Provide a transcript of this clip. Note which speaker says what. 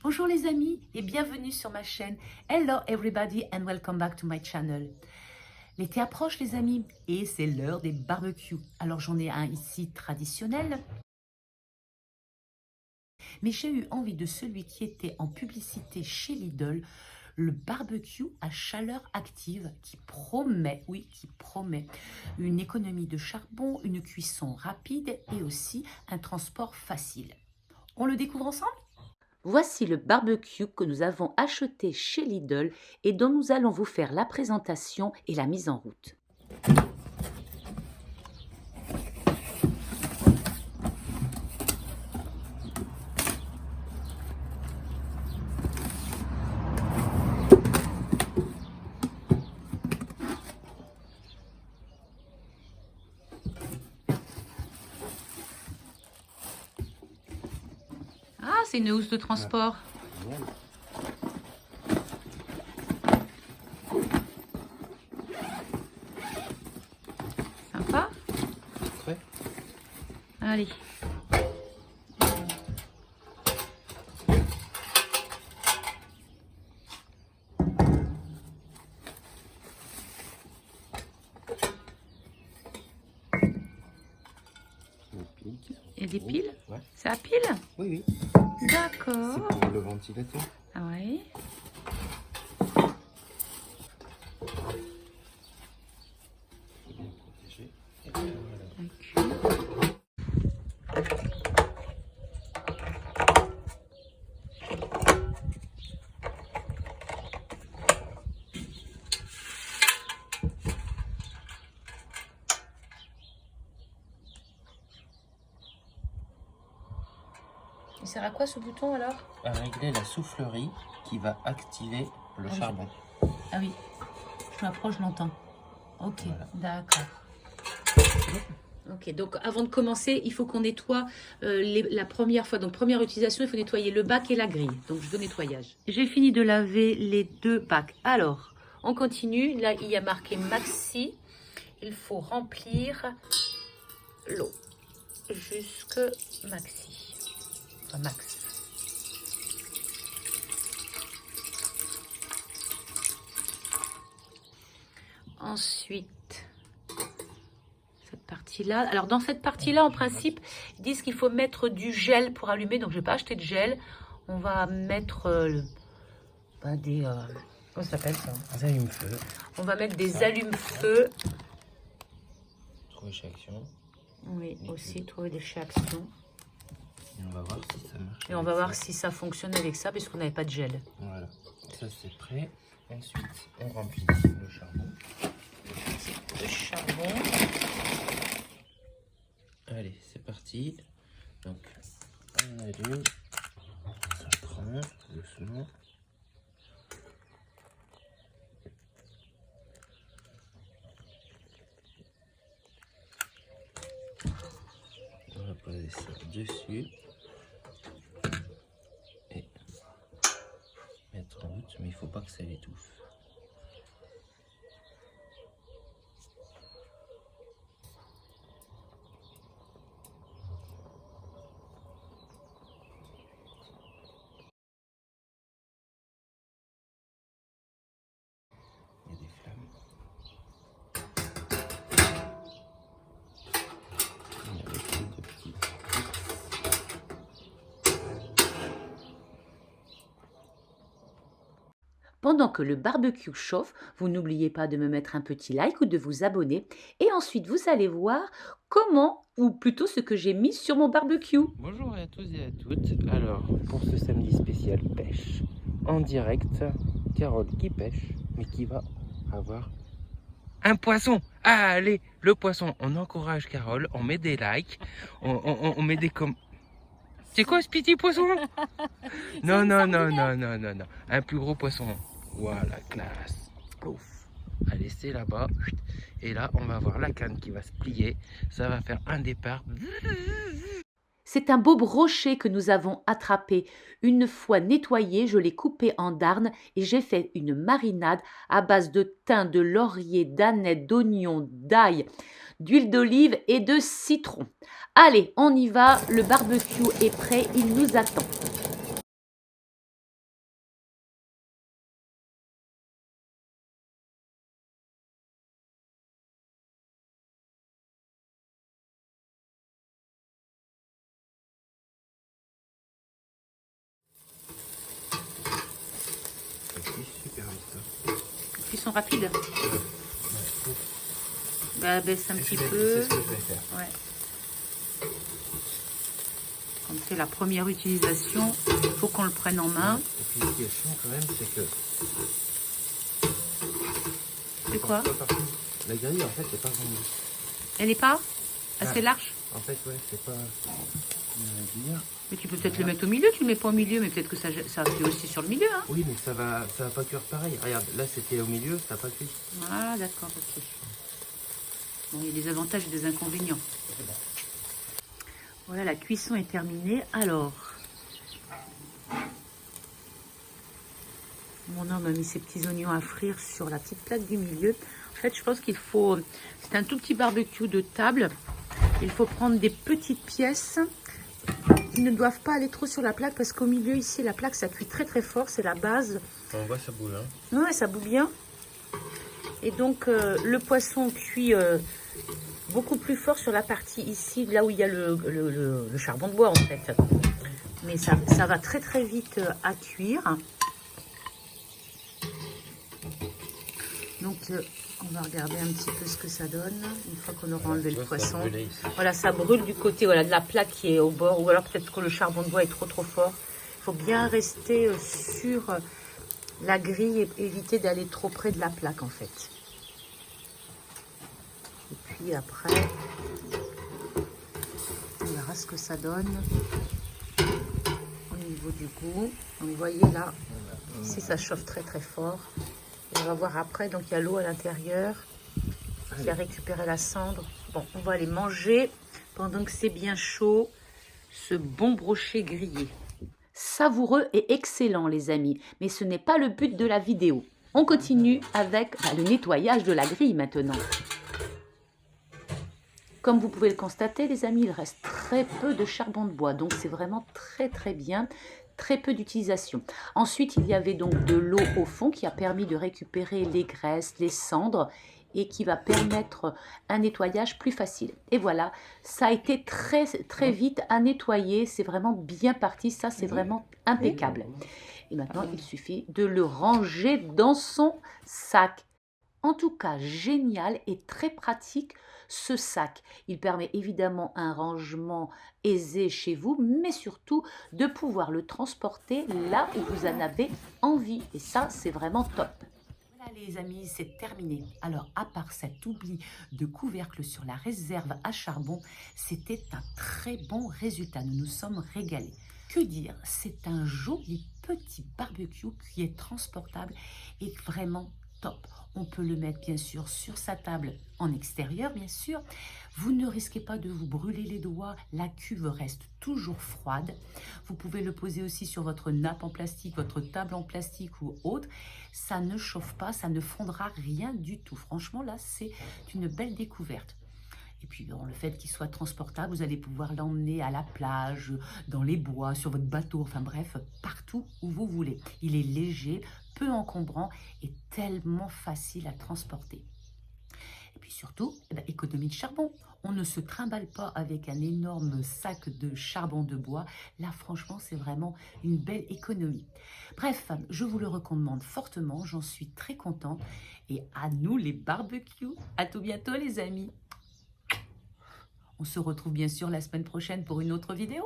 Speaker 1: Bonjour les amis et bienvenue sur ma chaîne. Hello everybody and welcome back to my channel. L'été approche les amis et c'est l'heure des barbecues. Alors j'en ai un ici traditionnel. Mais j'ai eu envie de celui qui était en publicité chez Lidl, le barbecue à chaleur active qui promet, oui, qui promet une économie de charbon, une cuisson rapide et aussi un transport facile. On le découvre ensemble ? Voici le barbecue que nous avons acheté chez Lidl et dont nous allons vous faire la présentation et la mise en route. Ah, c'est une housse de transport. Sympa.
Speaker 2: Ouais.
Speaker 1: Allez. Il y a des piles?
Speaker 2: Ouais.
Speaker 1: C'est à pile?
Speaker 2: Oui.
Speaker 1: D'accord.
Speaker 2: C'est pour le ventilateur.
Speaker 1: Ah oui.
Speaker 2: C'est bien protégé. Et
Speaker 1: Il sert à quoi ce bouton alors?
Speaker 2: à régler la soufflerie qui va activer le charbon.
Speaker 1: Ah oui. Je m'approche, je l'entends. Ok,
Speaker 2: Voilà.
Speaker 1: d'accord. Ok, donc avant de commencer, il faut qu'on nettoie la première fois. Donc première utilisation, il faut nettoyer le bac et la grille. Donc je veux nettoyage. J'ai fini de laver les deux bacs. Alors, on continue. Là, il y a marqué maxi. Il faut remplir l'eau jusque maxi. Enfin, max. Ensuite, cette partie-là. Alors, dans cette partie-là, en principe, ils disent qu'il faut mettre du gel pour allumer. Donc, je vais pas acheter de gel. On va mettre des... comment ça s'appelle ça?
Speaker 2: Des allumes-feu.
Speaker 1: On va mettre des allumes-feu.
Speaker 2: Trouver chez Action.
Speaker 1: Oui, aussi, trouver des chez Action.
Speaker 2: Et on va voir si ça marche.
Speaker 1: Et on va voir si ça fonctionne avec ça, parce qu'on n'avait pas de gel.
Speaker 2: Voilà. Ça, c'est prêt. Ensuite, on remplit le charbon.
Speaker 1: Le charbon.
Speaker 2: Allez, c'est parti. Donc, on allume. Ça prend doucement. On va poser ça dessus. Et mettre en route, mais il ne faut pas que ça l'étouffe. Il y a des flammes. Il y a aussi de petits.
Speaker 1: Pendant que le barbecue chauffe, vous n'oubliez pas de me mettre un petit like ou de vous abonner. Et ensuite, vous allez voir comment, ou plutôt ce que j'ai mis sur mon barbecue.
Speaker 2: Bonjour à tous et à toutes. Alors, pour ce samedi spécial pêche, en direct, Carole qui pêche, mais qui va avoir un poisson. Ah, allez, le poisson. On encourage Carole, on met des likes, on met des C'est quoi ce petit poisson? Non. Un plus gros poisson. Voilà, classe. Ouf. Allez, c'est là-bas. Et là, on va voir la canne qui va se plier. Ça va faire un départ.
Speaker 1: C'est un beau brochet que nous avons attrapé. Une fois nettoyé, je l'ai coupé en darnes et j'ai fait une marinade à base de thym, de laurier, d'aneth, d'oignon, d'ail, d'huile d'olive et de citron. Allez, on y va, le barbecue est prêt, il nous attend. cuisson rapide. Bah, baisse un petit peu.
Speaker 2: C'est ce que je vais faire.
Speaker 1: Ouais. Comme c'est la première utilisation, il faut qu'on le prenne en main.
Speaker 2: Et puis ce qui est chiant quand même, c'est que...
Speaker 1: C'est quoi?
Speaker 2: La grille, en fait, n'est pas grande.
Speaker 1: Elle n'est pas assez large?
Speaker 2: En fait, ouais, c'est pas...
Speaker 1: Mais tu peux peut-être le mettre au milieu, tu le mets pas au milieu, mais peut-être que ça fait aussi sur le milieu. Hein.
Speaker 2: Oui, mais ça va pas cuire pareil. Regarde, là c'était au milieu, ça n'a pas cuit.
Speaker 1: Ah, d'accord, ok. Bon, il y a des avantages et des inconvénients. Voilà, la cuisson est terminée. Alors, mon homme a mis ses petits oignons à frire sur la petite plaque du milieu. En fait, je pense qu'il faut... C'est un tout petit barbecue de table. Il faut prendre des petites pièces. Ils ne doivent pas aller trop sur la plaque parce qu'au milieu, ici, la plaque, ça cuit très très fort. C'est la base.
Speaker 2: On voit, ça bouge. Hein.
Speaker 1: Ouais, ça bout bien. Et donc, le poisson cuit beaucoup plus fort sur la partie ici, là où il y a le charbon de bois, en fait. Mais ça va très très vite à cuire. Donc, on va regarder un petit peu ce que ça donne une fois qu'on aura enlevé le poisson. Voilà, ça brûle du côté voilà, de la plaque qui est au bord, ou alors peut-être que le charbon de bois est trop fort. Il faut bien rester sur la grille et éviter d'aller trop près de la plaque en fait. Et puis après, on verra ce que ça donne au niveau du goût. Donc vous voyez là, ici ça chauffe très très fort. On va voir après, donc il y a l'eau à l'intérieur qui a récupéré la cendre. Bon, on va aller manger pendant que c'est bien chaud, ce bon brochet grillé. Savoureux et excellent les amis, mais ce n'est pas le but de la vidéo. On continue avec le nettoyage de la grille maintenant. Comme vous pouvez le constater les amis, il reste très peu de charbon de bois, donc c'est vraiment très très bien. Très peu d'utilisation. Ensuite, il y avait donc de l'eau au fond qui a permis de récupérer les graisses, les cendres et qui va permettre un nettoyage plus facile. Et voilà, ça a été très très vite à nettoyer. C'est vraiment bien parti. Ça, c'est vraiment impeccable. Et maintenant, il suffit de le ranger dans son sac. En tout cas, génial et très pratique ce sac. Il permet évidemment un rangement aisé chez vous, mais surtout de pouvoir le transporter là où vous en avez envie. Et ça, c'est vraiment top. Voilà les amis, c'est terminé. Alors, à part cet oubli de couvercle sur la réserve à charbon, c'était un très bon résultat. Nous nous sommes régalés. Que dire, c'est un joli petit barbecue qui est transportable et vraiment top. On peut le mettre bien sûr sur sa table en extérieur, bien sûr. Vous ne risquez pas de vous brûler les doigts. La cuve reste toujours froide. Vous pouvez le poser aussi sur votre nappe en plastique, votre table en plastique ou autre. Ça ne chauffe pas, ça ne fondra rien du tout. Franchement, là, c'est une belle découverte. Et puis, bon, le fait qu'il soit transportable, vous allez pouvoir l'emmener à la plage, dans les bois, sur votre bateau, enfin bref, partout où vous voulez. Il est léger, peu encombrant et tellement facile à transporter. Et puis surtout, économie de charbon. On ne se trimballe pas avec un énorme sac de charbon de bois. Là, franchement, c'est vraiment une belle économie. Bref, je vous le recommande fortement. J'en suis très contente. Et à nous, les barbecues. À tout bientôt, les amis. On se retrouve bien sûr la semaine prochaine pour une autre vidéo.